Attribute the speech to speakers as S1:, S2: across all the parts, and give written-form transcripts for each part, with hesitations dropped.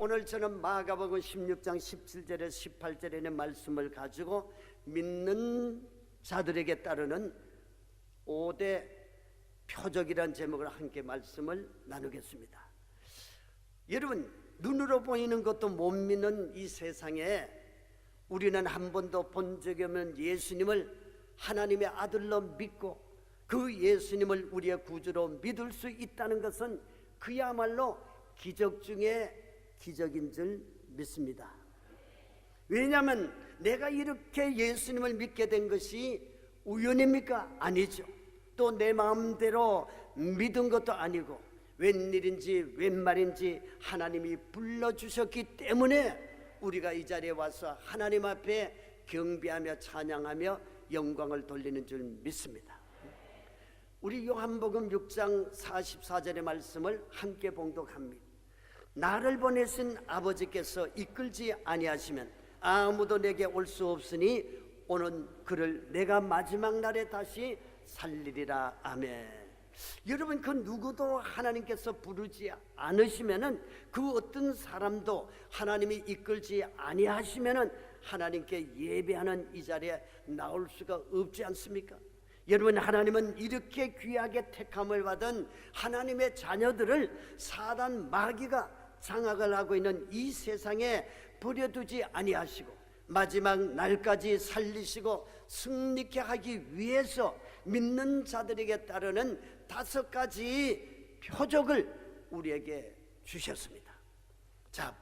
S1: 오늘 저는 마가복음 16장 17절에 18절에 있는 말씀을 가지고 믿는 자들에게 따르는 5대 표적이라는 제목으로 함께 말씀을 나누겠습니다. 여러분, 눈으로 보이는 것도 못 믿는 이 세상에 우리는 한 번도 본 적이 없는 예수님을 하나님의 아들로 믿고 그 예수님을 우리의 구주로 믿을 수 있다는 것은 그야말로 기적 중에 기적인 줄 믿습니다. 왜냐하면 내가 이렇게 예수님을 믿게 된 것이 우연입니까? 아니죠. 또 내 마음대로 믿은 것도 아니고 웬일인지 웬말인지 하나님이 불러주셨기 때문에 우리가 이 자리에 와서 하나님 앞에 경배하며 찬양하며 영광을 돌리는 줄 믿습니다. 우리 요한복음 6장 44절의 말씀을 함께 봉독합니다. 나를 보내신 아버지께서 이끌지 아니하시면 아무도 내게 올 수 없으니 오는 그를 내가 마지막 날에 다시 살리리라. 아멘. 여러분, 그 누구도 하나님께서 부르지 않으시면은 그 어떤 사람도 하나님이 이끌지 아니하시면은 하나님께 예배하는 이 자리에 나올 수가 없지 않습니까? 여러분, 하나님은 이렇게 귀하게 택함을 받은 하나님의 자녀들을 사단 마귀가 장악을 하고 있는 이 세상에 버려두지 아니하시고 마지막 날까지 살리시고 승리케 하기 위해서 믿는 자들에게 따르는 5가지 표적을 우리에게 주셨습니다. 자,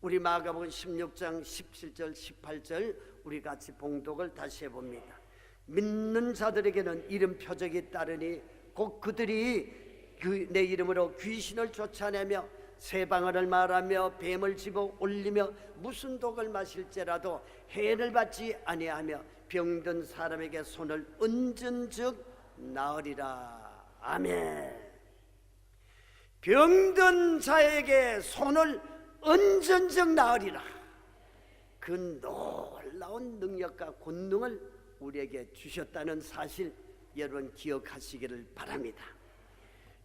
S1: 우리 마가복음 16장 17절 18절 우리 같이 봉독을 다시 해봅니다. 믿는 자들에게는 이런 표적이 따르니 곧 그들이 내 이름으로 귀신을 쫓아내며 새 방언을 말하며 뱀을 집어 올리며 무슨 독을 마실지라도 해를 받지 아니하며 병든 사람에게 손을 얹은즉 나으리라. 아멘. 병든 자에게 손을 얹은즉 나으리라. 그 놀라운 능력과 권능을 우리에게 주셨다는 사실 여러분 기억하시기를 바랍니다.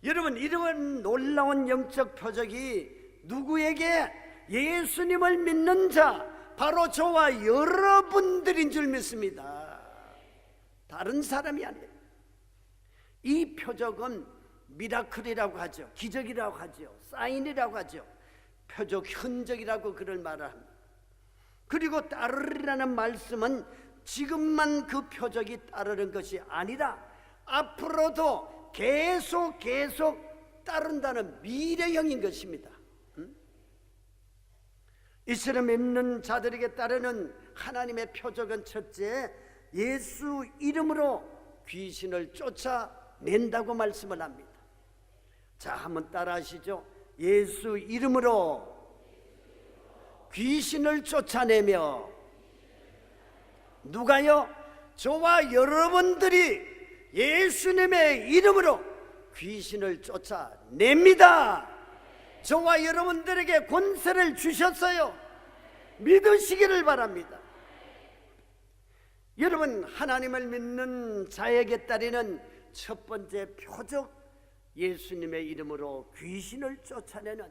S1: 여러분, 이런 놀라운 영적 표적이 누구에게? 예수님을 믿는 자, 바로 저와 여러분들인 줄 믿습니다. 다른 사람이 아니에요. 이 표적은 미라클이라고 하죠. 기적이라고 하죠. 사인이라고 하죠. 표적 흔적이라고 그를 말합니다. 그리고 따르리라는 말씀은 지금만 그 표적이 따르는 것이 아니라 앞으로도 계속 따른다는 미래형인 것입니다. 이처럼 믿는 자들에게 따르는 하나님의 표적은 첫째, 예수 이름으로 귀신을 쫓아낸다고 말씀을 합니다. 자, 한번 따라하시죠. 예수 이름으로 귀신을 쫓아내며, 누가요? 저와 여러분들이 예수님의 이름으로 귀신을 쫓아냅니다. 저와 여러분들에게 권세를 주셨어요. 믿으시기를 바랍니다. 여러분, 하나님을 믿는 자에게 따르는 첫 번째 표적, 예수님의 이름으로 귀신을 쫓아내는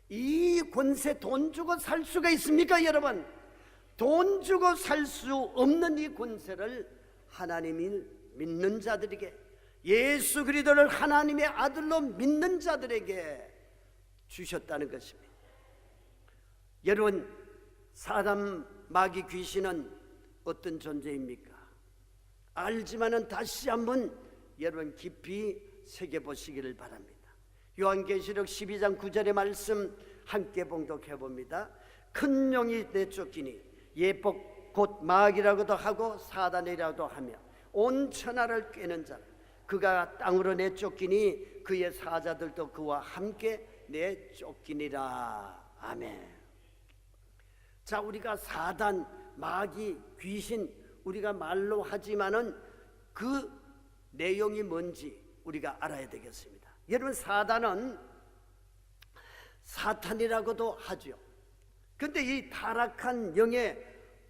S1: 이 권세, 돈 주고 살 수가 있습니까? 여러분, 돈 주고 살 수 없는 이 권세를 하나님이 믿는 자들에게, 예수 그리스도를 하나님의 아들로 믿는 자들에게 주셨다는 것입니다. 여러분, 사단 마귀 귀신은 어떤 존재입니까? 알지만은 다시 한번 여러분 깊이 새겨보시기를 바랍니다. 요한계시록 12장 9절의 말씀 함께 봉독해 봅니다. 큰 용이 내쫓기니 예복 곧 마귀라고도 하고 사단이라고도 하며 온 천하를 꿰는 자, 그가 땅으로 내쫓기니 그의 사자들도 그와 함께 내쫓기니라. 아멘. 자, 우리가 사단, 마귀, 귀신 우리가 말로 하지만은 그 내용이 뭔지 우리가 알아야 되겠습니다. 여러분, 사단은 사탄이라고도 하죠. 근데 이 타락한 영의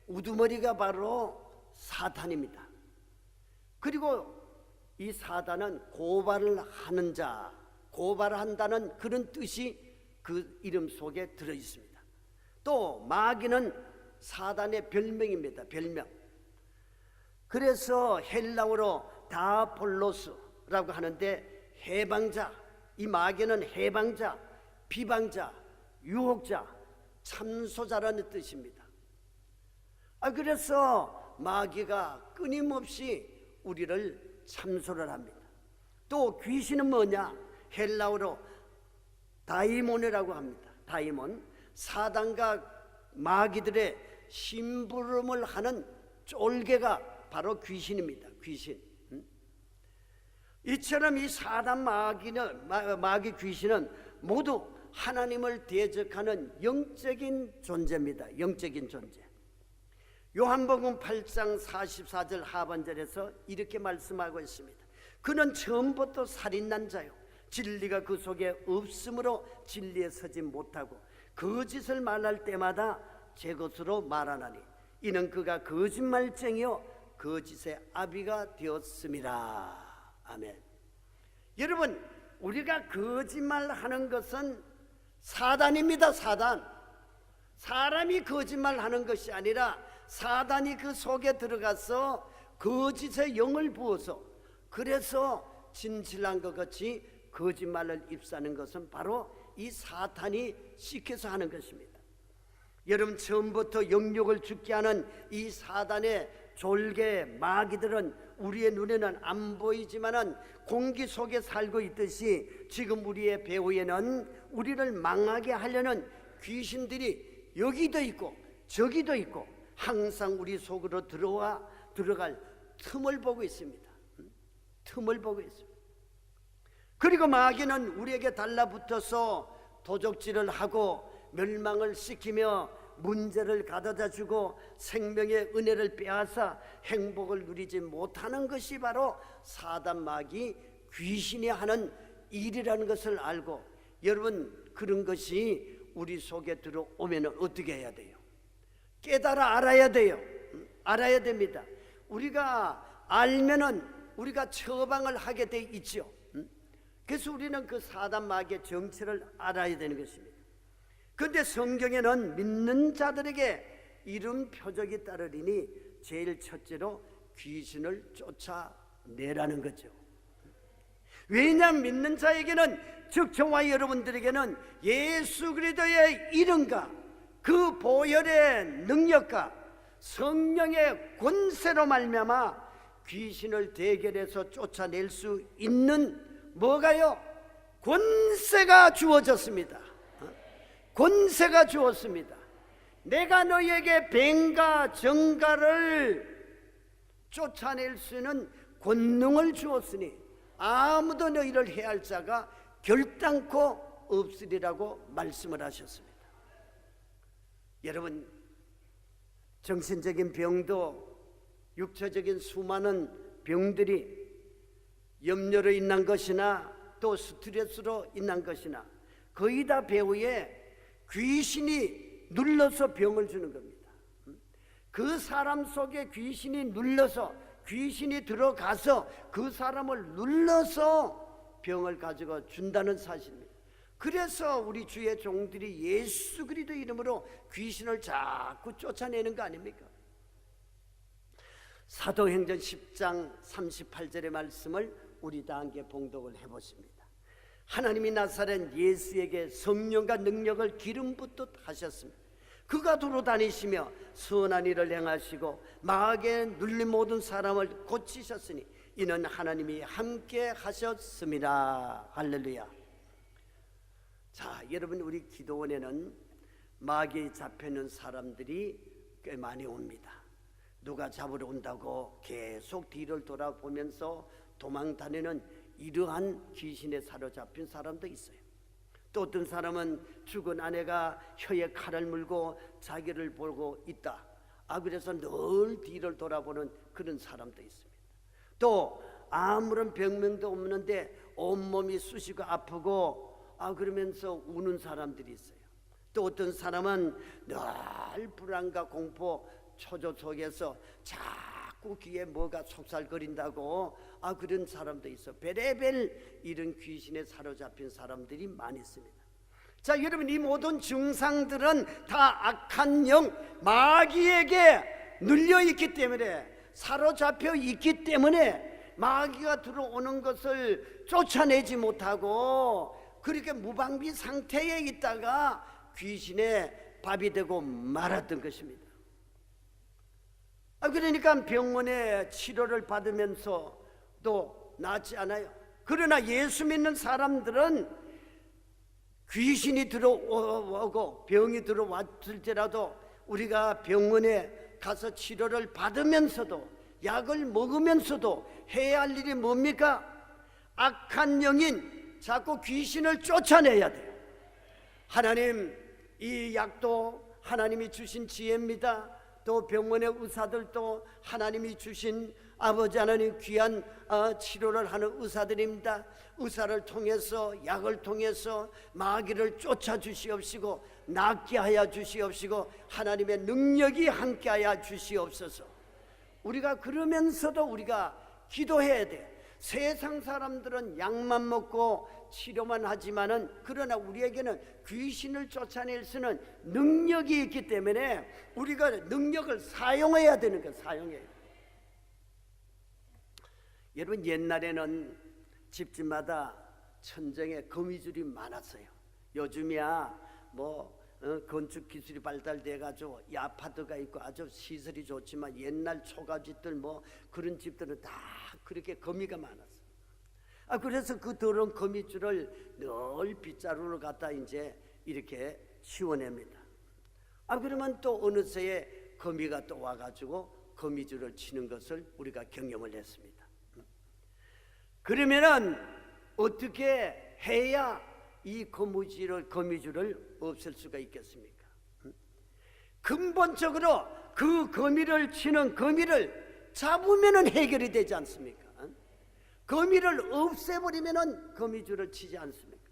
S1: 우두머리가 바로 사탄입니다. 그리고 이 사단은 고발을 하는 자, 고발한다는 그런 뜻이 그 이름 속에 들어 있습니다. 또 마귀는 사단의 별명입니다. 별명. 그래서 헬라어로 다폴로스라고 하는데 해방자, 이 마귀는 해방자, 비방자, 유혹자, 참소자라는 뜻입니다. 그래서 마귀가 끊임없이 우리를 참소를 합니다. 또 귀신은 뭐냐? 헬라어로 다이몬이라고 합니다. 다이몬, 사단과 마귀들의 심부름을 하는 쫄개가 바로 귀신입니다. 귀신. 이처럼 이 사단 마귀 귀신은 모두 하나님을 대적하는 영적인 존재입니다. 영적인 존재. 요한복음 8장 44절 하반절에서 이렇게 말씀하고 있습니다. 그는 처음부터 살인난 자요, 진리가 그 속에 없으므로 진리에 서지 못하고 거짓을 말할 때마다 제 것으로 말하나니 이는 그가 거짓말쟁이요 거짓의 아비가 되었음이라. 아멘. 여러분, 우리가 거짓말하는 것은 사단입니다. 사단. 사람이 거짓말하는 것이 아니라 사단이 그 속에 들어가서 거짓의 영을 부어서, 그래서 진실한 것 같이 거짓말을 입사하는 것은 바로 이 사탄이 시켜서 하는 것입니다. 여러분, 처음부터 영육을 죽게 하는 이 사단의 졸개 마귀들은 우리의 눈에는 안 보이지만은 공기 속에 살고 있듯이 지금 우리의 배후에는 우리를 망하게 하려는 귀신들이 여기도 있고 저기도 있고 항상 우리 속으로 들어갈 틈을 보고 있습니다. 틈을 보고 있습니다. 그리고 마귀는 우리에게 달라붙어서 도적질을 하고 멸망을 시키며 문제를 가져다 주고 생명의 은혜를 빼앗아 행복을 누리지 못하는 것이 바로 사단 마귀 귀신이 하는 일이라는 것을 알고, 여러분, 그런 것이 우리 속에 들어오면 어떻게 해야 돼요? 깨달아 알아야 돼요. 알아야 됩니다. 우리가 알면은 우리가 처방을 하게 돼 있죠. 그래서 우리는 그 사단 마귀의 정체를 알아야 되는 것입니다. 그런데 성경에는 믿는 자들에게 이런 표적이 따르리니 제일 첫째로 귀신을 쫓아내라는 거죠. 왜냐하면 믿는 자에게는, 즉 저와 여러분들에게는 예수 그리스도의 이름과 그 보혈의 능력과 성령의 권세로 말미암아 귀신을 대결해서 쫓아낼 수 있는 뭐가요? 권세가 주어졌습니다. 권세가 주었습니다. 내가 너에게 뱀과 정갈을 쫓아낼 수 있는 권능을 주었으니 아무도 너희를 해할 자가 결단코 없으리라고 말씀을 하셨습니다. 여러분, 정신적인 병도 육체적인 수많은 병들이 염려로 인한 것이나 또 스트레스로 인한 것이나 거의 다 배후에 귀신이 눌러서 병을 주는 겁니다. 그 사람 속에 귀신이 눌러서, 귀신이 들어가서 그 사람을 눌러서 병을 가지고 준다는 사실입니다. 그래서 우리 주의 종들이 예수 그리스도 이름으로 귀신을 자꾸 쫓아내는 거 아닙니까? 사도행전 10장 38절의 말씀을 우리 다 함께 봉독을 해보십니다. 하나님이 나사렛 예수에게 성령과 능력을 기름 붓듯 하셨습니다. 그가 두루 다니시며 선한 일을 행하시고 마귀에 눌린 모든 사람을 고치셨으니 이는 하나님이 함께 하셨습니다. 할렐루야. 자, 여러분, 우리 기도원에는 마귀에 잡혀있는 사람들이 꽤 많이 옵니다. 누가 잡으러 온다고 계속 뒤를 돌아보면서 도망 다니는 이러한 귀신에 사로잡힌 사람도 있어요. 또 어떤 사람은 죽은 아내가 혀에 칼을 물고 자기를 보고 있다. 그래서 늘 뒤를 돌아보는 그런 사람도 있습니다. 또 아무런 병명도 없는데 온몸이 쑤시고 아프고 그러면서 우는 사람들이 있어요. 또 어떤 사람은 늘 불안과 공포 초조 속에서 자꾸 귀에 뭐가 속살거린다고 그런 사람도 있어. 별의별 이런 귀신에 사로잡힌 사람들이 많이 있습니다. 자, 여러분, 이 모든 증상들은 다 악한 영, 마귀에게 눌려 있기 때문에, 사로잡혀 있기 때문에 마귀가 들어오는 것을 쫓아내지 못하고 그렇게 무방비 상태에 있다가 귀신의 밥이 되고 말았던 것입니다. 그러니까 병원에 치료를 받으면서도 낫지 않아요. 그러나 예수 믿는 사람들은 귀신이 들어오고 병이 들어왔을지라도 우리가 병원에 가서 치료를 받으면서도 약을 먹으면서도 해야 할 일이 뭡니까? 악한 영인 자꾸 귀신을 쫓아내야 돼요. 하나님, 이 약도 하나님이 주신 지혜입니다. 또 병원의 의사들도 하나님이 주신 아버지 하나님 귀한 치료를 하는 의사들입니다. 의사를 통해서, 약을 통해서 마귀를 쫓아 주시옵시고 낫게 하여 주시옵시고 하나님의 능력이 함께 하여 주시옵소서. 우리가 그러면서도 우리가 기도해야 돼. 세상 사람들은 약만 먹고 치료만 하지만은, 그러나 우리에게는 귀신을 쫓아낼 수 있는 능력이 있기 때문에 우리가 능력을 사용해야 되는 거예요. 사용해야 돼요. 여러분, 옛날에는 집집마다 천정에 거미줄이 많았어요. 요즘이야 건축 기술이 발달돼 가지고 아파트가 있고 아주 시설이 좋지만 옛날 초가집들 그런 집들은 다 그렇게 거미가 많았어요. 그래서 그 더러운 거미줄을 늘 빗자루로 갖다 이제 이렇게 치워냅니다. 그러면 또 어느새에 거미가 또 와가지고 거미줄을 치는 것을 우리가 경험을 했습니다. 그러면은 어떻게 해야 이 거미줄을 없앨 수가 있겠습니까? 근본적으로 그 거미를 치는 거미를 잡으면은 해결이 되지 않습니까? 거미를 없애버리면은 거미줄을 치지 않습니까?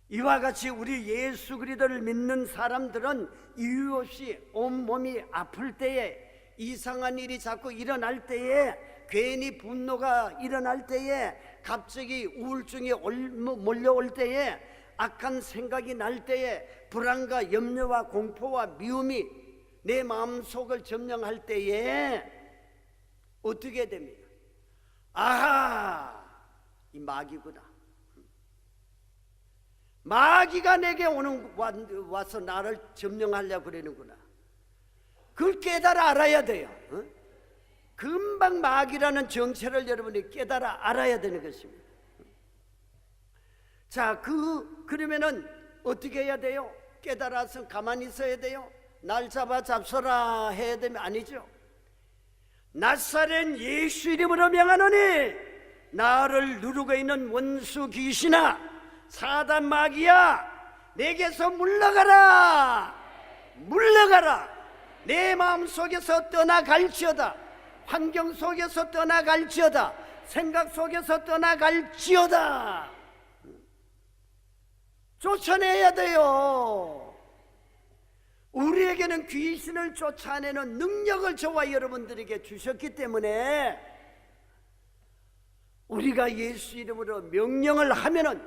S1: 이와 같이 우리 예수 그리스도를 믿는 사람들은 이유 없이 온몸이 아플 때에, 이상한 일이 자꾸 일어날 때에, 괜히 분노가 일어날 때에, 갑자기 우울증이 몰려올 때에, 악한 생각이 날 때에, 불안과 염려와 공포와 미움이 내 마음속을 점령할 때에 어떻게 됩니까? 아하, 이 마귀구나. 마귀가 내게 와서 나를 점령하려고 그러는구나. 그걸 깨달아 알아야 돼요. 금방 마귀라는 정체를 여러분이 깨달아 알아야 되는 것입니다. 자, 그러면은 어떻게 해야 돼요? 깨달아서 가만히 있어야 돼요? 날 잡서라 해야 되면 아니죠. 나사렛 예수 이름으로 명하노니 나를 누르고 있는 원수 귀신아, 사단 마귀야, 내게서 물러가라. 물러가라. 내 마음속에서 떠나갈지어다. 환경 속에서 떠나갈지어다. 생각 속에서 떠나갈지어다. 쫓아내야 돼요. 우리에게는 귀신을 쫓아내는 능력을 저와 여러분들에게 주셨기 때문에 우리가 예수 이름으로 명령을 하면은,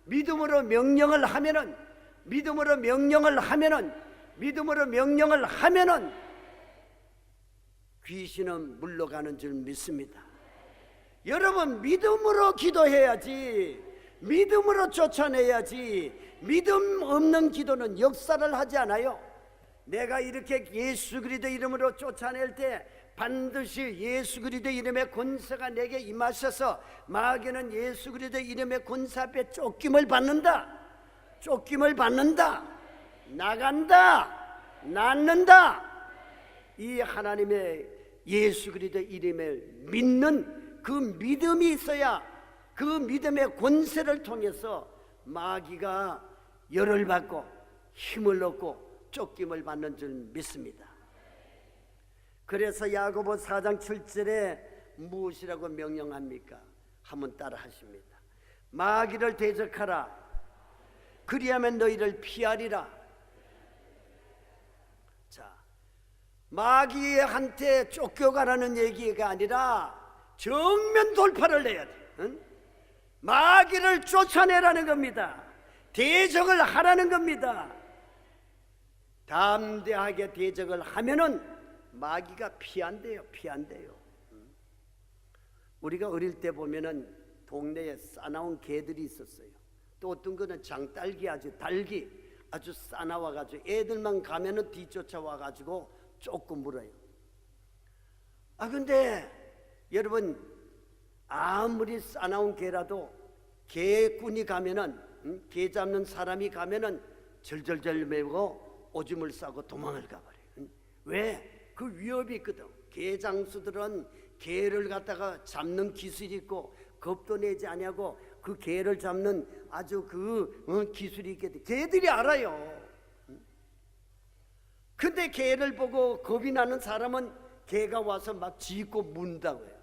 S1: 믿음으로 명령을 하면은, 믿음으로 명령을 하면은, 믿음으로 명령을 하면은 귀신은 물러가는 줄 믿습니다. 여러분, 믿음으로 기도해야지, 믿음으로 쫓아내야지. 믿음 없는 기도는 역사를 하지 않아요. 내가 이렇게 예수 그리스도 이름으로 쫓아낼 때 반드시 예수 그리스도 이름의 권세가 내게 임하셔서 마귀는 예수 그리스도 이름의 권세 앞에 쫓김을 받는다. 쫓김을 받는다. 나간다. 낫는다. 이 하나님의 예수 그리스도 이름을 믿는 그 믿음이 있어야 그 믿음의 권세를 통해서 마귀가 열을 받고 힘을 얻고 쫓김을 받는 줄 믿습니다. 그래서 야고보 4장 7절에 무엇이라고 명령합니까? 한번 따라 하십니다. 마귀를 대적하라. 그리하면 너희를 피하리라. 자, 마귀한테 쫓겨가라는 얘기가 아니라 정면 돌파를 해야 돼. 응? 마귀를 쫓아내라는 겁니다. 대적을 하라는 겁니다. 담대하게 대적을 하면은 마귀가 피한대요. 우리가 어릴 때 보면은 동네에 싸나운 개들이 있었어요. 또 어떤 거는 장딸기, 달기 아주 싸나와가지고 애들만 가면은 뒤쫓아와가지고 조금 물어요. 근데 여러분, 아무리 싸나운 개라도 개꾼이 가면은, 개 잡는 사람이 가면은 절절절 매고 오줌을 싸고 도망을 가버려요. 왜? 그 위협이 있거든. 개 장수들은 개를 갖다가 잡는 기술이 있고 겁도 내지 아니하고 그 개를 잡는 아주 기술이 있거든. 개들이 알아요. 근데 개를 보고 겁이 나는 사람은 개가 와서 막 짖고 문다고요.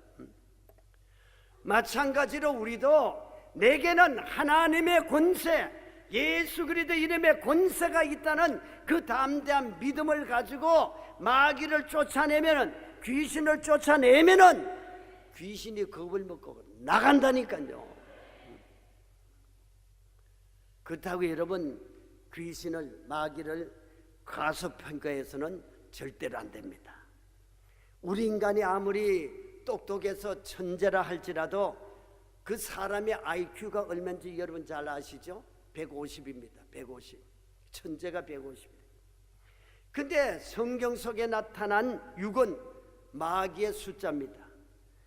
S1: 마찬가지로 우리도 내게는 하나님의 권세, 예수 그리스도 이름의 권세가 있다는 그 담대한 믿음을 가지고 마귀를 쫓아내면은, 귀신을 쫓아내면은 귀신이 겁을 먹고 나간다니까요. 그렇다고 여러분, 귀신을, 마귀를 과소평가해서는 절대로 안 됩니다. 우리 인간이 아무리 똑똑해서 천재라 할지라도 그 사람의 IQ가 얼마인지 여러분 잘 아시죠? 150입니다. 150. 천재가 150입니다. 근데 성경 속에 나타난 6은 마귀의 숫자입니다.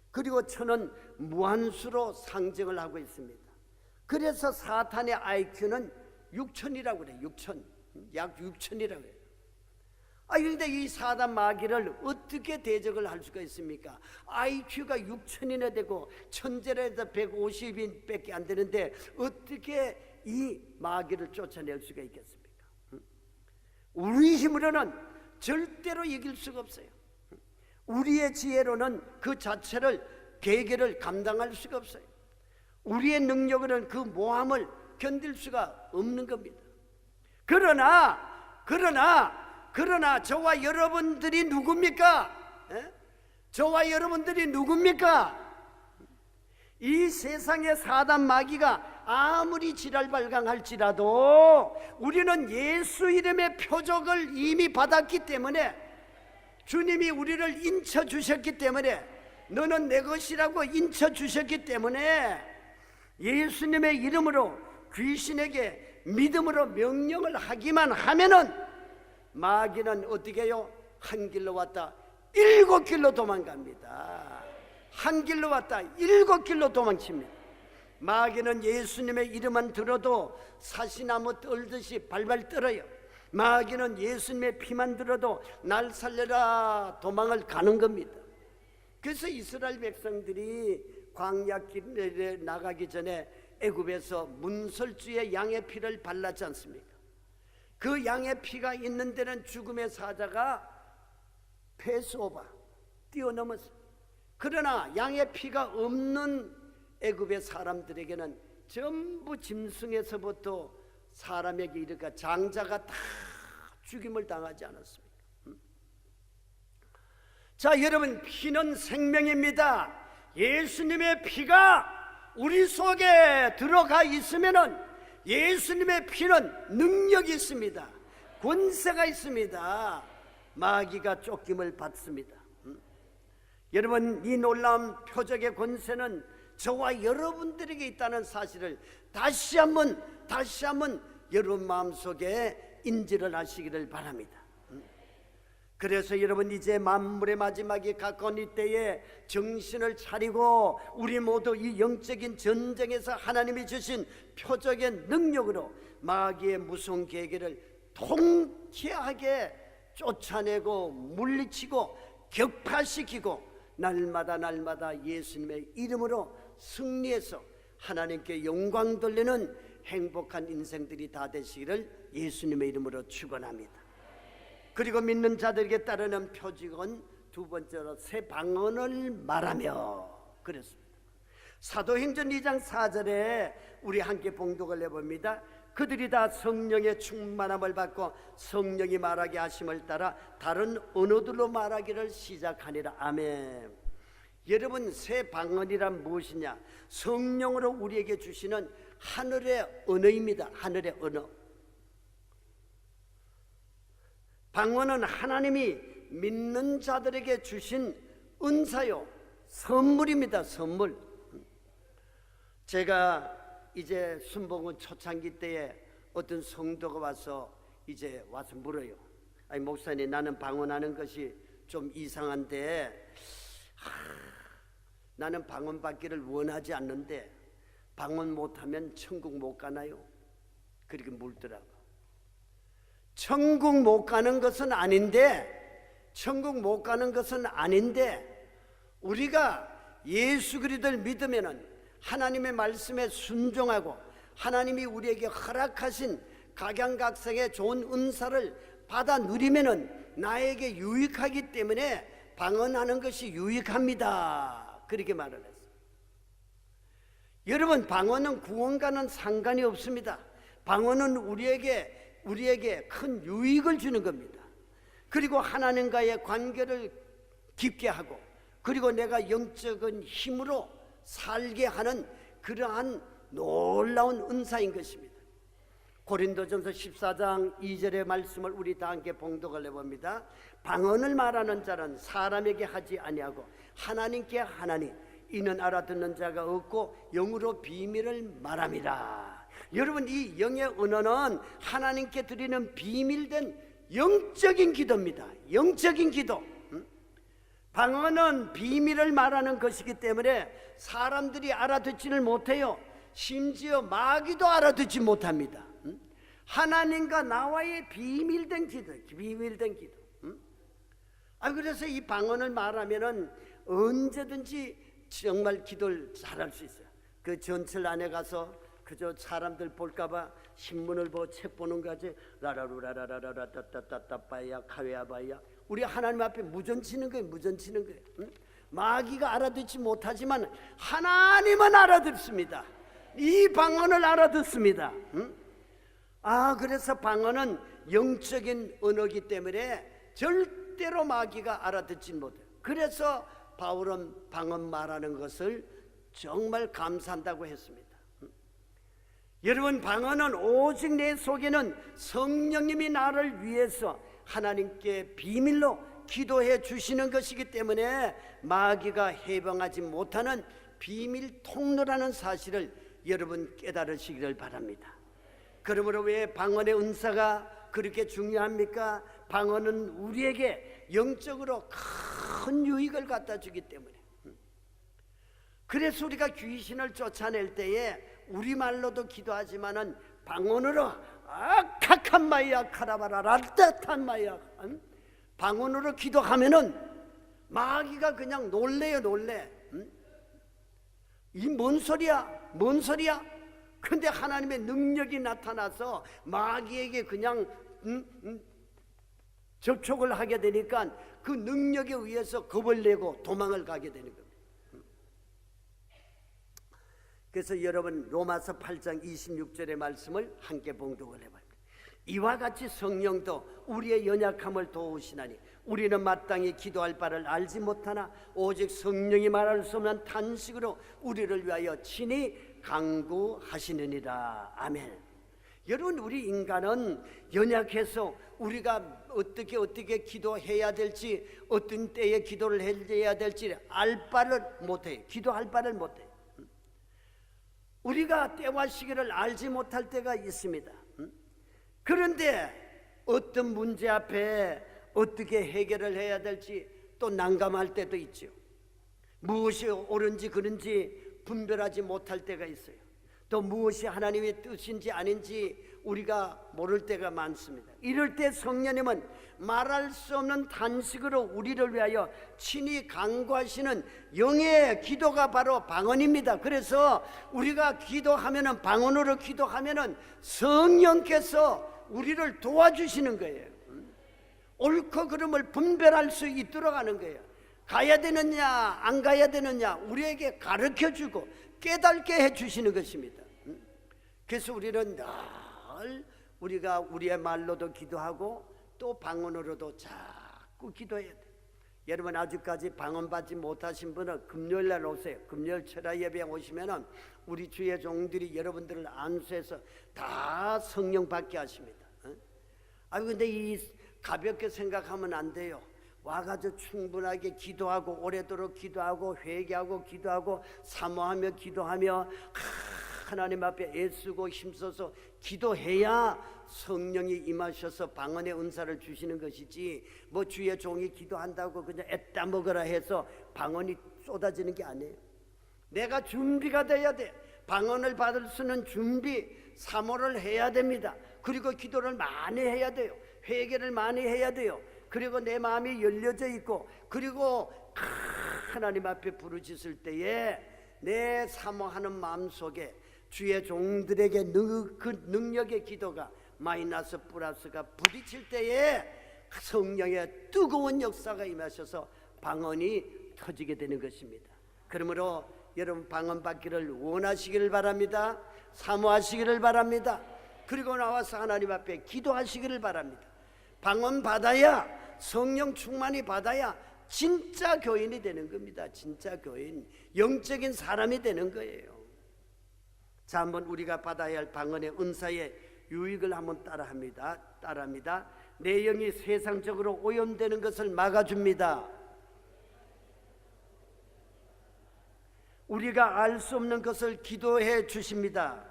S1: 그리고 1000은 무한수로 상징을 하고 있습니다. 그래서 사탄의 IQ는 6000이라고 그래요. 6000. 약 6000이라고 해요. 그런데 이 사단 마귀를 어떻게 대적을 할 수가 있습니까? IQ가 6000이나 되고 천재라 해서 150밖에 안 되는데 어떻게 이 마귀를 쫓아낼 수가 있겠습니까? 우리 힘으로는 절대로 이길 수가 없어요. 우리의 지혜로는 그 자체를, 계계를 감당할 수가 없어요. 우리의 능력으로는 그 모함을 견딜 수가 없는 겁니다. 그러나 저와 여러분들이 누굽니까? 저와 여러분들이 누굽니까? 이 세상의 사단 마귀가 아무리 지랄발광할지라도 우리는 예수 이름의 표적을 이미 받았기 때문에, 주님이 우리를 인쳐주셨기 때문에, 너는 내 것이라고 인쳐주셨기 때문에 예수님의 이름으로 귀신에게 믿음으로 명령을 하기만 하면은 마귀는 어떻게 해요? 한 길로 왔다 7길로 도망갑니다. 한 길로 왔다 7길로 도망칩니다. 마귀는 예수님의 이름만 들어도 사시나무 떨듯이 발발 떨어요. 마귀는 예수님의 피만 들어도 날 살려라 도망을 가는 겁니다. 그래서 이스라엘 백성들이 광야 길에 나가기 전에 애굽에서 문설주에 양의 피를 발랐지 않습니까? 그 양의 피가 있는 데는 죽음의 사자가 패스오버, 뛰어넘었어요. 그러나 양의 피가 없는 애굽의 사람들에게는 전부 짐승에서부터 사람에게 이르까 장자가 다 죽임을 당하지 않았습니까? 자, 여러분, 피는 생명입니다. 예수님의 피가 우리 속에 들어가 있으면은 예수님의 피는 능력이 있습니다. 권세가 있습니다. 마귀가 쫓김을 받습니다. 여러분, 이 놀라운 표적의 권세는 저와 여러분들에게 있다는 사실을 다시 한번 여러분 마음속에 인지를 하시기를 바랍니다. 그래서 여러분, 이제 만물의 마지막이 가까운 이때에 정신을 차리고 우리 모두 이 영적인 전쟁에서 하나님이 주신 표적의 능력으로 마귀의 무서운 계계를 통쾌하게 쫓아내고 물리치고 격파시키고 날마다 예수님의 이름으로 승리해서 하나님께 영광 돌리는 행복한 인생들이 다 되시기를 예수님의 이름으로 축원합니다. 그리고 믿는 자들에게 따르는 표적은 두 번째로 새 방언을 말하며 그랬습니다. 사도행전 2장 4절에 우리 함께 봉독을 해봅니다. 그들이 다 성령의 충만함을 받고 성령이 말하게 하심을 따라 다른 언어들로 말하기를 시작하니라. 아멘. 여러분, 새 방언이란 무엇이냐? 성령으로 우리에게 주시는 하늘의 언어입니다. 하늘의 언어. 방언은 하나님이 믿는 자들에게 주신 은사요, 선물입니다. 선물. 제가 이제 순복음 초창기 때에 어떤 성도가 와서 물어요. 아니 목사님, 나는 방언하는 것이 좀 이상한데 나는 방언 받기를 원하지 않는데 방언 못하면 천국 못 가나요? 그렇게 물더라고. 천국 못 가는 것은 아닌데 우리가 예수 그리스도를 믿으면은 하나님의 말씀에 순종하고 하나님이 우리에게 허락하신 각양각색의 좋은 은사를 받아 누리면은 나에게 유익하기 때문에 방언하는 것이 유익합니다. 그렇게 말을 했어요. 여러분, 방언은 구원과는 상관이 없습니다. 방언은 우리에게 큰 유익을 주는 겁니다. 그리고 하나님과의 관계를 깊게 하고 그리고 내가 영적인 힘으로 살게 하는 그러한 놀라운 은사인 것입니다. 고린도전서 14장 2절의 말씀을 우리 다 함께 봉독을 해봅니다. 방언을 말하는 자는 사람에게 하지 아니하고 하나님께 하나니 이는 알아듣는 자가 없고 영으로 비밀을 말함이라. 여러분, 이 영의 언어는 하나님께 드리는 비밀된 영적인 기도입니다. 영적인 기도. 방언은 비밀을 말하는 것이기 때문에 사람들이 알아듣지를 못해요. 심지어 마귀도 알아듣지 못합니다. 하나님과 나와의 비밀된 기도. 그래서 이 방언을 말하면은 언제든지 정말 기도를 잘할 수 있어요. 그 전철 안에 가서 그저 사람들 볼까봐 신문을 보고 책 보는 거지. 라라루라라라라따따따빠야 카웨아바야. 우리 하나님 앞에 무전 치는 거예요. 응? 마귀가 알아듣지 못하지만 하나님은 알아듣습니다. 이 방언을 알아듣습니다. 응? 그래서 방언은 영적인 언어이기 때문에 절대로 마귀가 알아듣지 못해요. 그래서 바울은 방언 말하는 것을 정말 감사한다고 했습니다. 여러분, 방언은 오직 내 속에는 성령님이 나를 위해서 하나님께 비밀로 기도해 주시는 것이기 때문에 마귀가 해방하지 못하는 비밀 통로라는 사실을 여러분 깨달으시기를 바랍니다. 그러므로 왜 방언의 은사가 그렇게 중요합니까? 방언은 우리에게 영적으로 큰 유익을 갖다 주기 때문에. 그래서 우리가 귀신을 쫓아낼 때에 우리말로도 기도하지만은 방언으로 카칸마이야 카라바라 라따탄마이야 방언으로 기도하면은 마귀가 그냥 놀래요. 이 뭔 소리야? 근데 하나님의 능력이 나타나서 마귀에게 그냥 접촉을 하게 되니까 그 능력에 의해서 겁을 내고 도망을 가게 되는 겁니다. 그래서 여러분, 로마서 8장 26절의 말씀을 함께 봉독을 해봐요. 이와 같이 성령도 우리의 연약함을 도우시나니 우리는 마땅히 기도할 바를 알지 못하나 오직 성령이 말할 수 없는 탄식으로 우리를 위하여 친히 간구하시느니라. 아멘. 여러분, 우리 인간은 연약해서 우리가 어떻게 기도해야 될지, 어떤 때에 기도를 해야 될지 알 바를 못해요. 기도할 바를 못해요. 우리가 때와 시기를 알지 못할 때가 있습니다. 그런데 어떤 문제 앞에 어떻게 해결을 해야 될지 또 난감할 때도 있죠. 무엇이 옳은지 그른지 분별하지 못할 때가 있어요. 또 무엇이 하나님의 뜻인지 아닌지 우리가 모를 때가 많습니다. 이럴 때 성령님은 말할 수 없는 탄식으로 우리를 위하여 친히 간구하시는 영의 기도가 바로 방언입니다. 그래서 우리가 기도하면은, 방언으로 기도하면은 성령께서 우리를 도와주시는 거예요. 옳고 그름을 분별할 수 있도록 하는 거예요. 가야 되느냐 안 가야 되느냐 우리에게 가르쳐주고 깨닫게 해주시는 것입니다. 그래서 우리는 늘 우리가 우리의 말로도 기도하고 또 방언으로도 자꾸 기도해야 돼. 여러분 아직까지 방언받지 못하신 분은 금요일 날 오세요. 금요일 철야 예배에 오시면은 우리 주의 종들이 여러분들을 안수해서 다 성령 받게 하십니다. 근데 이 가볍게 생각하면 안 돼요. 와가지고 충분하게 기도하고 오래도록 기도하고 회개하고 기도하고 사모하며 기도하며 하나님 앞에 애쓰고 힘써서 기도해야 성령이 임하셔서 방언의 은사를 주시는 것이지, 뭐 주의 종이 기도한다고 그냥 애따 먹으라 해서 방언이 쏟아지는 게 아니에요. 내가 준비가 돼야 돼. 방언을 받을 수는 준비, 사모를 해야 됩니다. 그리고 기도를 많이 해야 돼요. 회개를 많이 해야 돼요. 그리고 내 마음이 열려져 있고, 그리고 하나님 앞에 부르짖을 때에 내 사모하는 마음속에 주의 종들에게 그 능력의 기도가 마이너스 플러스가 부딪힐 때에 성령의 뜨거운 역사가 임하셔서 방언이 터지게 되는 것입니다. 그러므로 여러분 방언 받기를 원하시기를 바랍니다. 사모하시기를 바랍니다. 그리고 나와서 하나님 앞에 기도하시기를 바랍니다. 방언 받아야, 성령 충만히 받아야 진짜 교인이 되는 겁니다. 진짜 교인, 영적인 사람이 되는 거예요. 자, 한번 우리가 받아야 할 방언의 은사의 유익을 한번 따라합니다. 내 영이 세상적으로 오염되는 것을 막아줍니다. 우리가 알 수 없는 것을 기도해 주십니다.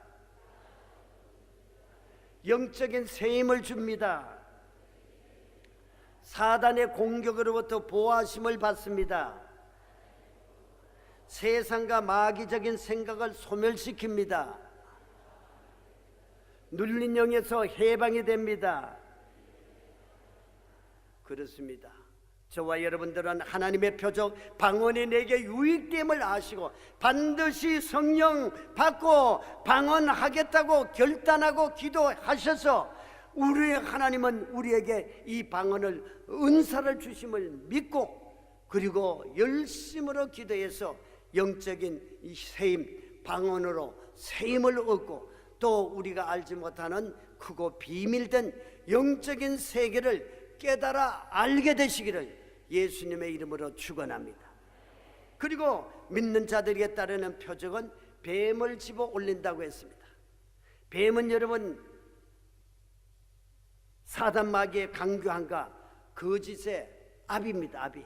S1: 영적인 세임을 줍니다. 사단의 공격으로부터 보호하심을 받습니다. 세상과 마귀적인 생각을 소멸시킵니다. 눌린 영에서 해방이 됩니다. 그렇습니다. 저와 여러분들은 하나님의 표적 방언이 내게 유익됨을 아시고 반드시 성령 받고 방언하겠다고 결단하고 기도하셔서 우리의 하나님은 우리에게 이 방언을 은사를 주심을 믿고, 그리고 열심으로 기도해서 영적인 이 세임, 방언으로 세임을 얻고, 또 우리가 알지 못하는 크고 비밀된 영적인 세계를 깨달아 알게 되시기를 예수님의 이름으로 축원합니다. 그리고 믿는 자들에게 따르는 표적은 뱀을 집어 올린다고 했습니다. 뱀은 여러분 사단 마귀의 강교함과 거짓의 압입니다. 압이.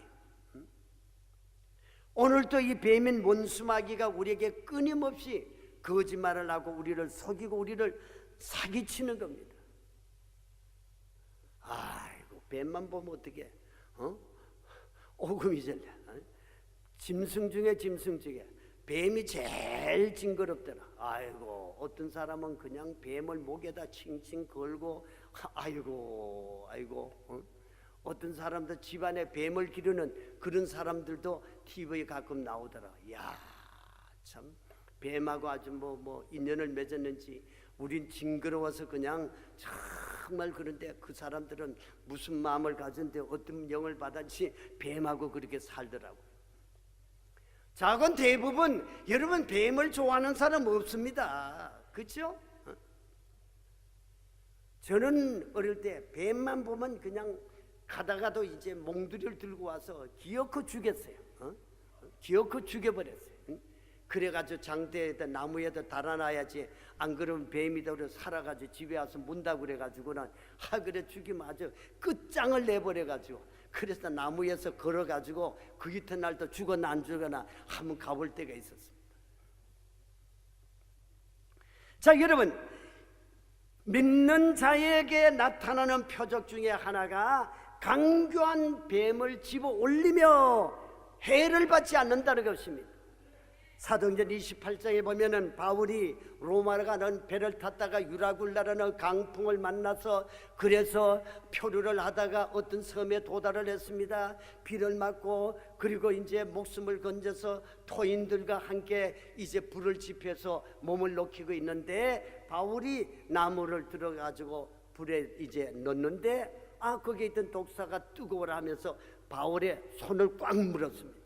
S1: 오늘도 이 뱀인 원수마귀가 우리에게 끊임없이 거짓말을 하고 우리를 속이고 우리를 사기치는 겁니다. 아이고, 뱀만 보면 어떻게 오금이 절려. 짐승 중에 짐승 중에 뱀이 제일 징그럽더라. 아이고, 어떤 사람은 그냥 뱀을 목에다 칭칭 걸고 아이고 어떤 사람들 집안에 뱀을 기르는 그런 사람들도 TV에 가끔 나오더라. 이야, 참 뱀하고 아주 뭐 인연을 맺었는지 우린 징그러워서 그냥 정말. 그런데 그 사람들은 무슨 마음을 가졌는데 어떤 영을 받았지 뱀하고 그렇게 살더라고. 자, 그건 대부분 여러분 뱀을 좋아하는 사람 없습니다. 그렇죠? 저는 어릴 때 뱀만 보면 그냥 가다가도 이제 몽두리를 들고 와서 기어코 죽였어요. 기어코 죽여버렸어요. 그래가지고 장대에다 나무에다 달아놔야지, 안 그러면 뱀이 더 살아가지고 집에 와서 문다고 그래가지고는 그래 죽이면 아주 끝장을 내버려가지고, 그래서 나무에서 걸어가지고 그 이튿날도 죽거나 안 죽거나 한번 가볼 때가 있었습니다. 자, 여러분, 믿는 자에게 나타나는 표적 중에 하나가 강교한 뱀을 집어 올리며 해를 받지 않는다는 것입니다. 사도행전 28장에 보면은 바울이 로마로 가는 배를 탔다가 유라굴라라는 강풍을 만나서, 그래서 표류를 하다가 어떤 섬에 도달을 했습니다. 비를 맞고, 그리고 이제 목숨을 건져서 토인들과 함께 이제 불을 지펴서 몸을 녹이고 있는데, 바울이 나무를 들어가지고 불에 이제 넣는데 거기에 있던 독사가 뜨거워라 하면서 바울의 손을 꽉 물었습니다.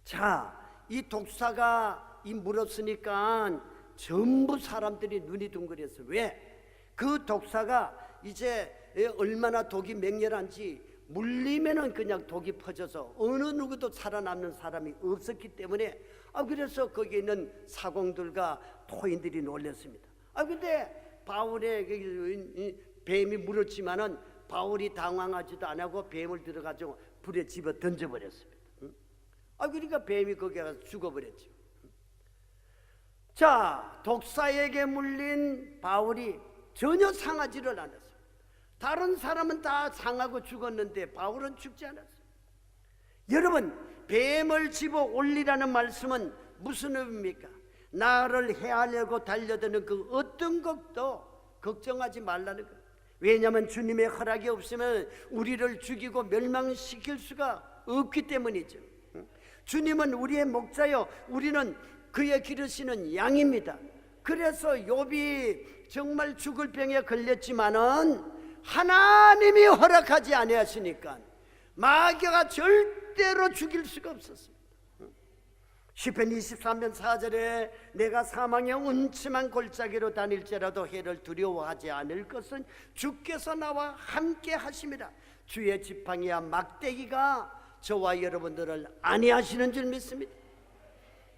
S1: 자, 이 독사가 물었으니까 전부 사람들이 눈이 둥그랬어요. 왜? 그 독사가 이제 얼마나 독이 맹렬한지 물리면은 그냥 독이 퍼져서 어느 누구도 살아남는 사람이 없었기 때문에 그래서 거기 있는 사공들과 토인들이 놀랐습니다. 근데 바울의 뱀이 물었지만은 바울이 당황하지도 안 하고 뱀을 들어가지고 불에 집어 던져버렸습니다. 그러니까 뱀이 거기에 가서 죽어버렸죠. 자, 독사에게 물린 바울이 전혀 상하지를 않았어요. 다른 사람은 다 상하고 죽었는데 바울은 죽지 않았어요. 여러분, 뱀을 집어 올리라는 말씀은 무슨 의미입니까? 나를 해하려고 달려드는 그 어떤 것도 걱정하지 말라는 거예요. 왜냐하면 주님의 허락이 없으면 우리를 죽이고 멸망시킬 수가 없기 때문이죠. 주님은 우리의 목자요, 우리는 그의 기르시는 양입니다. 그래서 욥이 정말 죽을 병에 걸렸지만은 하나님이 허락하지 아니하시니까 마귀가 절대로 죽일 수가 없었습니다. 시편 23편 4절에 내가 사망의 음침한 골짜기로 다닐지라도 해를 두려워하지 않을 것은 주께서 나와 함께 하심이라. 주의 지팡이와 막대기가 저와 여러분들을 안위하시는 줄 믿습니다.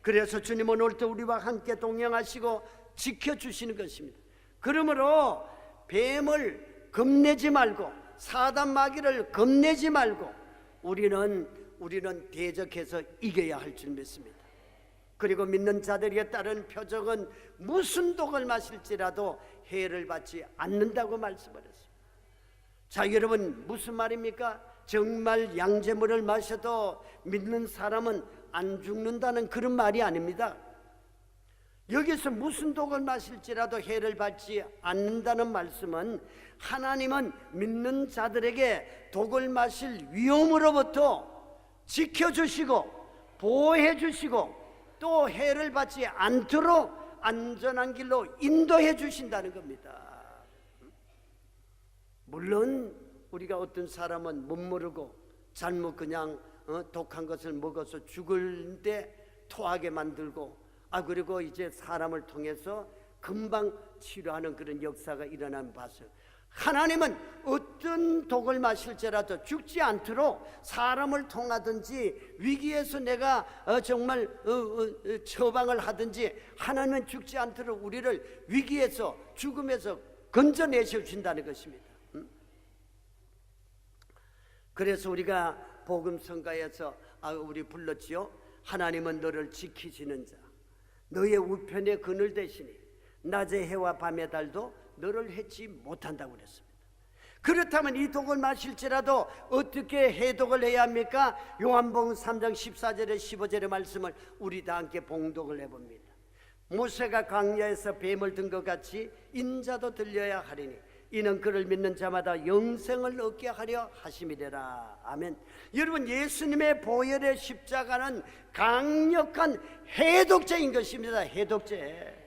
S1: 그래서 주님은 오늘도 우리와 함께 동행하시고 지켜주시는 것입니다. 그러므로 뱀을 겁내지 말고 사단 마귀를 겁내지 말고 우리는 대적해서 이겨야 할 줄 믿습니다. 그리고 믿는 자들에게 따른 표적은 무슨 독을 마실지라도 해를 받지 않는다고 말씀을 했습니다. 자, 여러분, 무슨 말입니까? 정말 양제물을 마셔도 믿는 사람은 안 죽는다는 그런 말이 아닙니다. 여기서 무슨 독을 마실지라도 해를 받지 않는다는 말씀은 하나님은 믿는 자들에게 독을 마실 위험으로부터 지켜주시고 보호해주시고 또 해를 받지 않도록 안전한 길로 인도해 주신다는 겁니다. 물론 우리가 어떤 사람은 못 모르고 잘못 그냥 독한 것을 먹어서 죽을때 토하게 만들고 그리고 이제 사람을 통해서 금방 치료하는 그런 역사가 일어나는 봤어요. 하나님은 어떤 독을 마실지라도 죽지 않도록 사람을 통하든지 위기에서 내가 정말 처방을 하든지 하나님은 죽지 않도록 우리를 위기에서 죽음에서 건져내셔 주신다는 것입니다. 그래서 우리가 복음성가에서 우리 불렀지요. 하나님은 너를 지키시는 자, 너의 우편에 그늘 되시니 낮의 해와 밤의 달도 너를 해치 못한다고 그랬습니다. 그렇다면 이 독을 마실지라도 어떻게 해독을 해야 합니까? 요한복음 3장 14절에 15절의 말씀을 우리 다 함께 봉독을 해봅니다. 모세가 광야에서 뱀을 든 것 같이 인자도 들려야 하리니 이는 그를 믿는 자마다 영생을 얻게 하려 하심이래라. 아멘. 여러분, 예수님의 보혈의 십자가는 강력한 해독제인 것입니다. 해독제.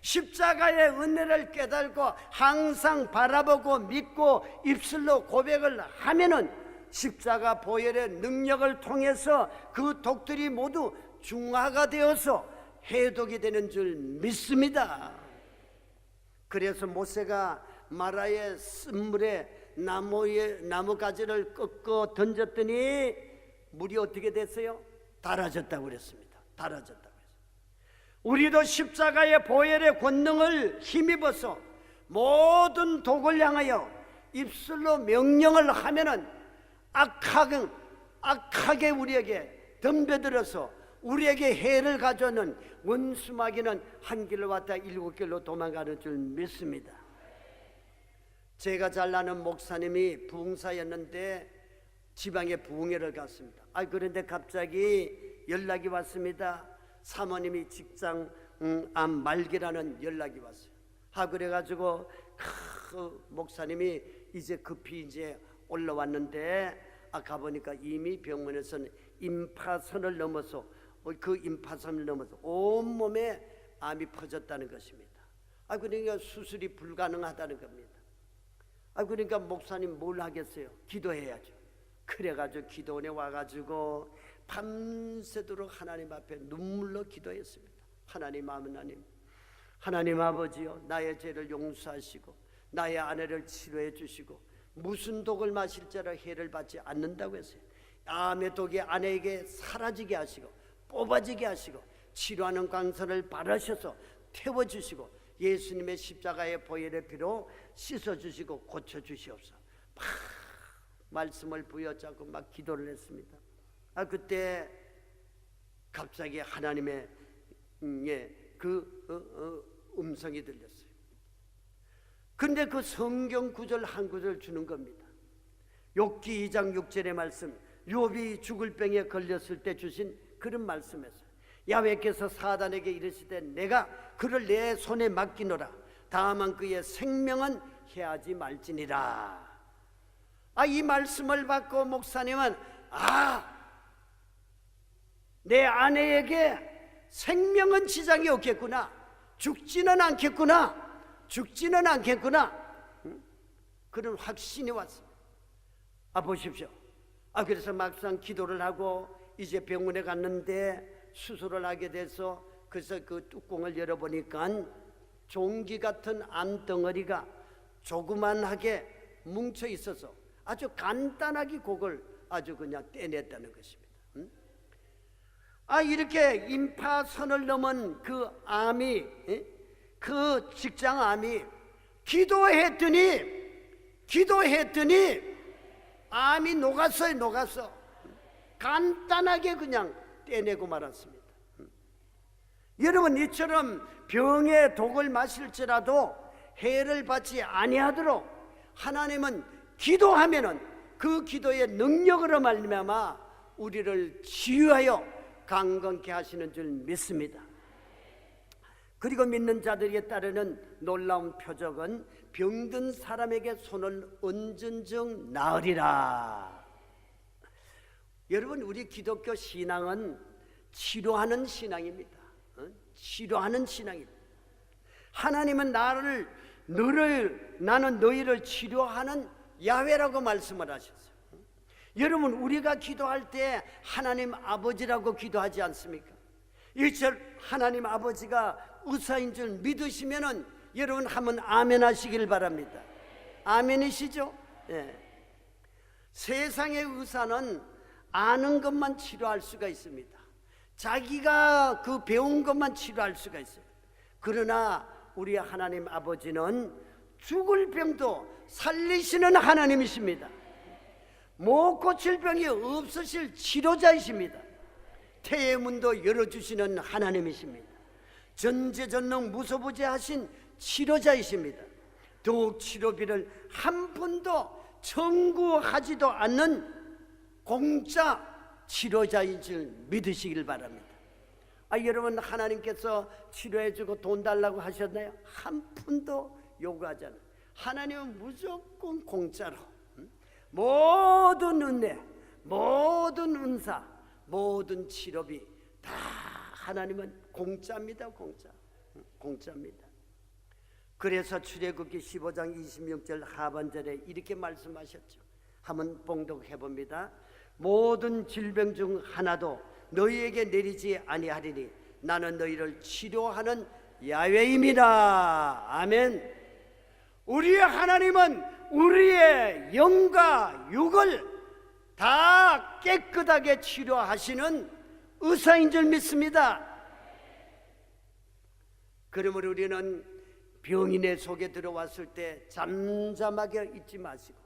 S1: 십자가의 은혜를 깨달고 항상 바라보고 믿고 입술로 고백을 하면은 십자가 보혈의 능력을 통해서 그 독들이 모두 중화가 되어서 해독이 되는 줄 믿습니다. 그래서 모세가 마라의 쓴물에 나무가지를 꺾어 던졌더니 물이 어떻게 됐어요? 달아졌다고 그랬습니다. 달아졌다고. 우리도 십자가의 보혈의 권능을 힘입어서 모든 독을 향하여 입술로 명령을 하면은 악하게 우리에게 덤벼들어서 우리에게 해를 가져오는 원수마귀는 한 길로 왔다 일곱 길로 도망가는 줄 믿습니다. 제가 잘 아는 목사님이 부흥사였는데 지방에 부흥회를 갔습니다. 그런데 갑자기 연락이 왔습니다. 사모님이 직장 암 말기라는 연락이 왔어요. 그래가지고 목사님이 이제 급히 이제 올라왔는데 가보니까 이미 병원에서는 임파선을 넘어서 그 임파선을 넘어서 온몸에 암이 퍼졌다는 것입니다. 그러니까 수술이 불가능하다는 겁니다. 그러니까 목사님 뭘 하겠어요? 기도해야죠. 그래가지고 기도원에 와가지고 밤새도록 하나님 앞에 눈물로 기도했습니다. 하나님 아버지요, 나의 죄를 용서하시고 나의 아내를 치료해 주시고 무슨 독을 마실지라 해를 받지 않는다고 했어요. 암의 독이 아내에게 사라지게 하시고 뽑아지게 하시고 치료하는 광선을 바라셔서 태워주시고 예수님의 십자가의 보혈의 피로 씻어주시고 고쳐주시옵소서. 막 말씀을 부여잡고 막 기도를 했습니다. 그때 갑자기 하나님의 음성이 들렸어요. 근데 그 성경 구절 한 구절 주는 겁니다. 욥기 2장 6절의 말씀, 욥이 죽을 병에 걸렸을 때 주신 그런 말씀에서 야훼께서 사단에게 이르시되 내가 그를 내 손에 맡기노라. 다만 그의 생명은 해하지 말지니라. 이 말씀을 받고 목사님은 내 아내에게 생명은 지장이 없겠구나, 죽지는 않겠구나, 그런 확신이 왔습니다. 보십시오. 그래서 막상 기도를 하고 이제 병원에 갔는데 수술을 하게 돼서 그래서 그 뚜껑을 열어보니까 종기 같은 암덩어리가 조그만하게 뭉쳐 있어서 아주 간단하게 그걸 아주 그냥 떼냈다는 것입니다. 이렇게 임파선을 넘은 그 암이, 그 직장암이 기도했더니 암이 녹았어. 간단하게 그냥 떼내고 말았습니다. 여러분, 이처럼 병의 독을 마실지라도 해를 받지 아니하도록 하나님은 기도하면은 그 기도의 능력으로 말미암아 우리를 치유하여 강건케 하시는 줄 믿습니다. 그리고 믿는 자들에게 따르는 놀라운 표적은 병든 사람에게 손을 얹은 즉 나으리라. 여러분, 우리 기독교 신앙은 치료하는 신앙입니다. 치료하는 신앙입니다. 하나님은 나는 너희를 치료하는 야훼라고 말씀을 하셨어요. 여러분, 우리가 기도할 때 하나님 아버지라고 기도하지 않습니까? 일절 하나님 아버지가 의사인 줄 믿으시면은 여러분 한번 아멘 하시길 바랍니다. 아멘이시죠? 네. 세상의 의사는 아는 것만 치료할 수가 있습니다. 자기가 그 배운 것만 치료할 수가 있어요. 그러나 우리 하나님 아버지는 죽을 병도 살리시는 하나님이십니다. 못 고칠 병이 없으실 치료자이십니다. 태의 문도 열어주시는 하나님이십니다. 전지전능 무소부재하신 치료자이십니다. 더욱 치료비를 한 푼도 청구하지도 않는 공짜 치료자인 줄 믿으시길 바랍니다. 여러분, 하나님께서 치료해주고 돈 달라고 하셨나요? 한 푼도 요구하지 않아요. 하나님은 무조건 공짜로 모든 은혜, 모든 은사, 모든 치료비 다 하나님은 공짜입니다. 공짜입니다. 그래서 출애굽기 15장 26절 하반절에 이렇게 말씀하셨죠. 한번 봉독해 봅니다. 모든 질병 중 하나도 너희에게 내리지 아니하리니 나는 너희를 치료하는 야훼임이라. 아멘. 우리의 하나님은 우리의 영과 육을 다 깨끗하게 치료하시는 의사인 줄 믿습니다. 그러므로 우리는 병인의 속에 들어왔을 때 잠잠하게 있지 마시고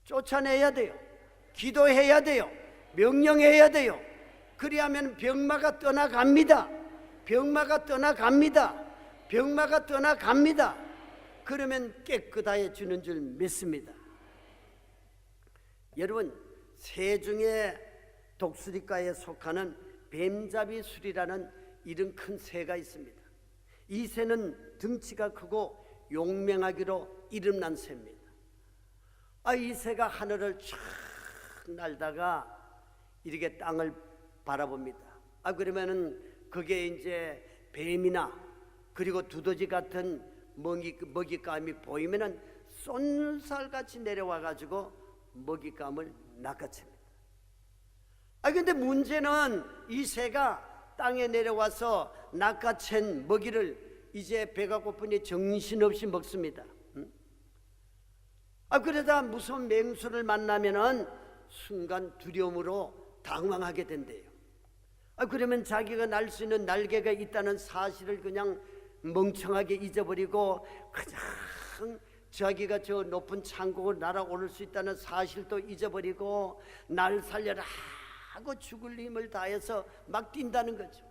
S1: 쫓아내야 돼요. 기도해야 돼요. 명령해야 돼요. 그리하면 병마가 떠나갑니다. 그러면 깨끗해지는 줄 믿습니다. 여러분, 새 중에 독수리과에 속하는 뱀잡이술이라는 이런 큰 새가 있습니다. 이 새는 등치가 크고 용맹하기로 이름난 새입니다. 이 새가 하늘을 쫙 날다가 이렇게 땅을 바라봅니다. 그러면은 그게 이제 뱀이나 그리고 두더지 같은 먹잇감이 보이면은 쏜살같이 내려와 가지고 먹잇감을 낚아챕니다. 근데 문제는 이 새가 땅에 내려와서 낚아챈 먹이를 이제 배가 고프니 정신없이 먹습니다. 그러다 무서운 맹수를 만나면은 순간 두려움으로 당황하게 된대요. 그러면 자기가 날 수 있는 날개가 있다는 사실을 그냥 멍청하게 잊어버리고 그냥 자기가 저 높은 창고를 날아오를 수 있다는 사실도 잊어버리고 날 살려라 하고 죽을 힘을 다해서 막 뛴다는 거죠.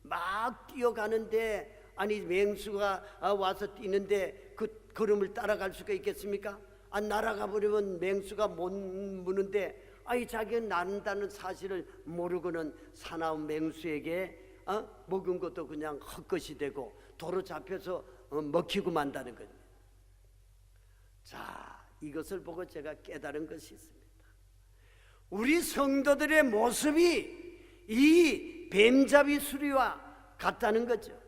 S1: 막 뛰어가는데 아니 맹수가 와서 뛰는데 그 걸음을 따라갈 수가 있겠습니까? 날아가 버리면 맹수가 못 무는데 자기가 난다는 사실을 모르고는 사나운 맹수에게 먹은 것도 그냥 헛것이 되고 도로 잡혀서 먹히고 만다는 거예요. 자, 이것을 보고 제가 깨달은 것이 있습니다. 우리 성도들의 모습이 이 뱀잡이 수리와 같다는 거죠.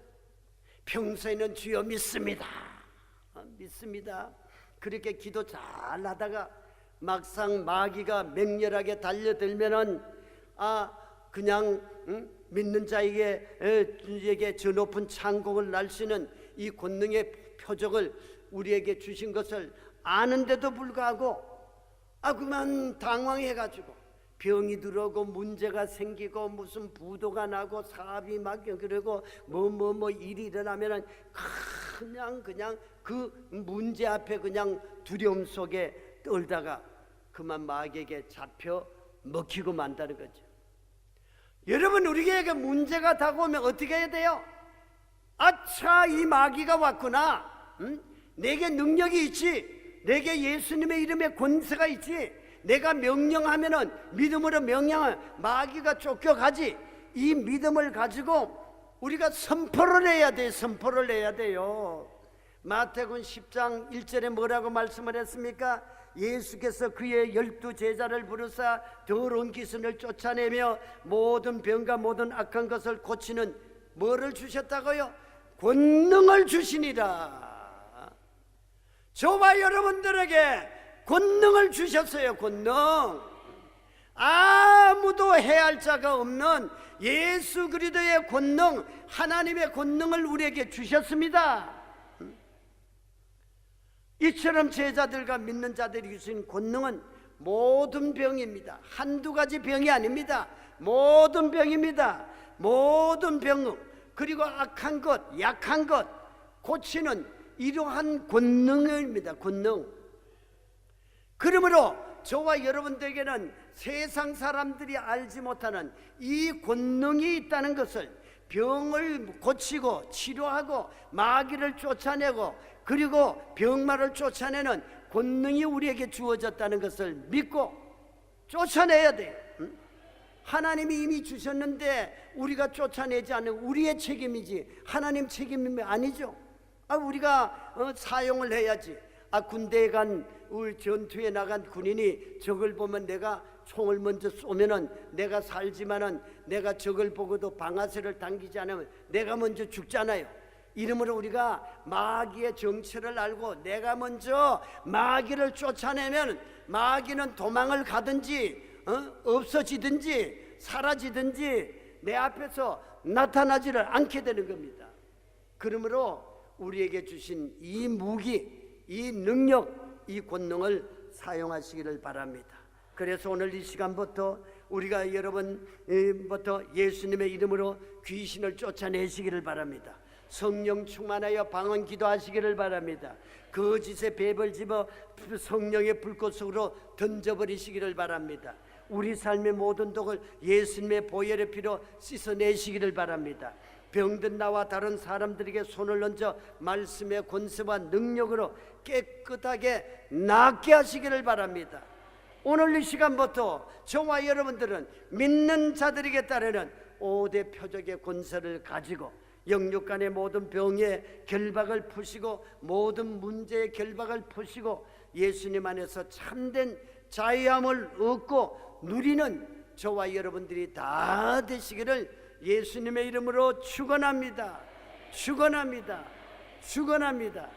S1: 평소에는 주여 믿습니다. 믿습니다. 그렇게 기도 잘 하다가 막상 마귀가 맹렬하게 달려들면은 그냥 믿는 자에게 저 높은 창공을 날 수 있는 이 권능의 표적을 우리에게 주신 것을 아는데도 불구하고 그만 당황해가지고 병이 들어오고 문제가 생기고 무슨 부도가 나고 사업이 막 그러고 뭐 일이 일어나면은 그냥 그 문제 앞에 그냥 두려움 속에 떨다가 그만 마귀에게 잡혀 먹히고 만다는 거죠. 여러분, 우리에게 문제가 다가오면 어떻게 해야 돼요? 아차, 이 마귀가 왔구나. 내게 능력이 있지. 내게 예수님의 이름에 권세가 있지. 내가 명령하면은 믿음으로 명령을 마귀가 쫓겨가지. 이 믿음을 가지고 우리가 선포를 해야 돼. 선포를 해야 돼요. 마태복음 10장 1절에 뭐라고 말씀을 했습니까? 예수께서 그의 12 제자를 부르사 더러운 기운을 쫓아내며 모든 병과 모든 악한 것을 고치는 뭐를 주셨다고요? 권능을 주시니라. 저와 여러분들에게 권능을 주셨어요. 권능. 아무도 해할 자가 없는 예수 그리스도의 권능, 하나님의 권능을 우리에게 주셨습니다. 이처럼 제자들과 믿는 자들이 주신 권능은 모든 병입니다. 한두 가지 병이 아닙니다. 모든 병입니다. 모든 병, 그리고 악한 것, 약한 것 고치는 이러한 권능입니다. 권능. 그러므로 저와 여러분들에게는 세상 사람들이 알지 못하는 이 권능이 있다는 것을, 병을 고치고 치료하고 마귀를 쫓아내고 그리고 병마를 쫓아내는 권능이 우리에게 주어졌다는 것을 믿고 쫓아내야 돼요. 하나님이 이미 주셨는데 우리가 쫓아내지 않는 우리의 책임이지 하나님 책임이 아니죠. 우리가 사용을 해야지. 군대에 간 우리 전투에 나간 군인이 적을 보면 내가 총을 먼저 쏘면은 내가 살지만은 내가 적을 보고도 방아쇠를 당기지 않으면 내가 먼저 죽잖아요. 이러므로 우리가 마귀의 정체를 알고 내가 먼저 마귀를 쫓아내면 마귀는 도망을 가든지 없어지든지 사라지든지 내 앞에서 나타나지를 않게 되는 겁니다. 그러므로 우리에게 주신 이 무기, 이 능력, 이 권능을 사용하시기를 바랍니다. 그래서 오늘 이 시간부터 우리가 여러분부터 예수님의 이름으로 귀신을 쫓아내시기를 바랍니다. 성령 충만하여 방언 기도하시기를 바랍니다. 거짓의 뱀을 집어 성령의 불꽃 속으로 던져버리시기를 바랍니다. 우리 삶의 모든 독을 예수님의 보혈의 피로 씻어내시기를 바랍니다. 병든 나와 다른 사람들에게 손을 얹어 말씀의 권세와 능력으로 깨끗하게 낫게 하시기를 바랍니다. 오늘 이 시간부터 저와 여러분들은 믿는 자들에게 따르는 5대 표적의 권세를 가지고 영육간의 모든 병의 결박을 푸시고 모든 문제의 결박을 푸시고 예수님 안에서 참된 자유함을 얻고 누리는 저와 여러분들이 다 되시기를 예수님의 이름으로 축원합니다. 축원합니다. 축원합니다.